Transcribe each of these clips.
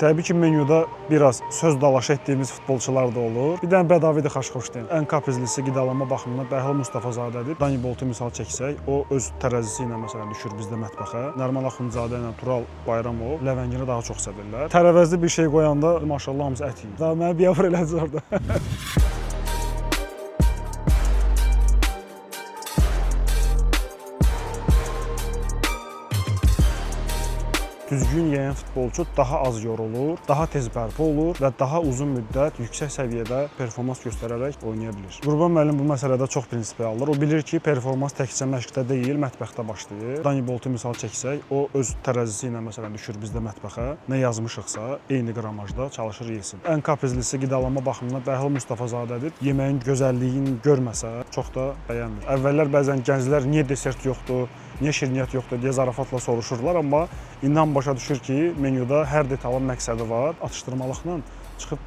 Təbii ki, menyuda biraz söz dalaşı etdiyimiz futbolçular da olur. Bir dənə Bədavidi Xaşxoşdin. Ən kaprizlisi qidalanma baxımından Bəhlul Mustafazadədir. Dani Boltu misal çəksək, o öz tərəzisi ilə məsələn düşür bizdə mətbəxə. Nərman Axundzadə ilə Tural Bayramov Ləvəngini daha çox sevirlər. Tərəvəzli bir şey qoyanda maşallah hamısı ət yeyir. Daha mənə biabır elədi orada. Düzgün yeyən futbolçu daha az yorulur, daha tez bərpa olur və daha uzun müddət yüksək səviyyədə performans göstərərək oynaya bilir. Qurban müəllim bu məsələdə çox prinsipialdır. O bilir ki, performans təkcə məşqdə deyil, mətbəxdə başlayır. Dani Boltu misal çəksək, o öz tərəzisi ilə məsələn düşür bizdə mətbəxə. Nə yazmışıqsa, eyni qramajda çalışır yesin. Ən kaprizlisi qidalanma baxımından Bəhlul Mustafazadədir. Yeməyin gözəlliyini görməsə, çox da bəyənmir. Əvvəllər bəzən gənclər niyə desert yoxdur, niyə şirniyyat yoxdur deyə zarafatla soruşurlar, amma indən başa düşür ki, menyuda hər detalın məqsədi var. Atışdırmalıqla çıxıb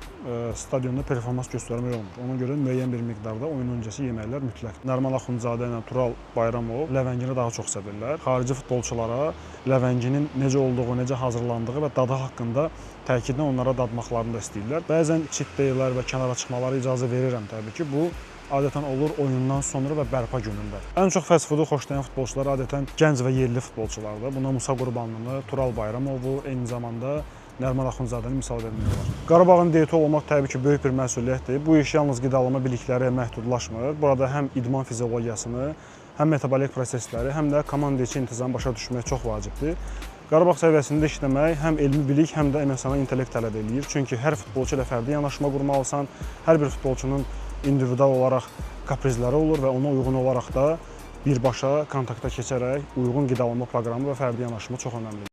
stadionda performans göstərmək olmur. Ona görə müəyyən bir miqdarda oyun öncəsi yeməklər mütləqdir. Nərman Axundzadə ilə Tural Bayramov Ləvəngini daha çox sevirlər. Xarici futbolçulara Ləvənginin necə olduğu, necə hazırlandığı və dadı haqqında təkidlə onlara dadmaqlarını da istəyirlər. Bəzən çit deyirlər və kənara çıxmalara icazə verirəm təbii ki, bu adətən olur oyundan sonra və bərpa günündə. Ən çox fast foodu xoşlayan futbolçular adətən gənc və yerli futbolçulardır. Buna Musa Qurbanlını, Tural Bayramovu, eyni zamanda Nərman Axundzadəni misal vermək olar. Qarabağın diyeti olmaq təbii ki, böyük bir məsuliyyətdir. Bu iş yalnız qidalama bilikləri məhdudlaşmır. Burada həm idman fiziologiyasını, həm metabolik prosesləri, həm də komanda içi intizam başa düşmək çox vacibdir. Qarabağ səviyyəsində işləmək həm elmi bilik, həm də əməksana intellekt tələb edir. Çünki hər futbolçu ilə fərdi yanaşma qurmalısan, hər bir futbolçunun individual olaraq kaprizləri olur və ona uyğun olaraq da birbaşa kontakta keçərək uyğun qidalanma proqramı və fərdi yanaşma çox önəmlidir.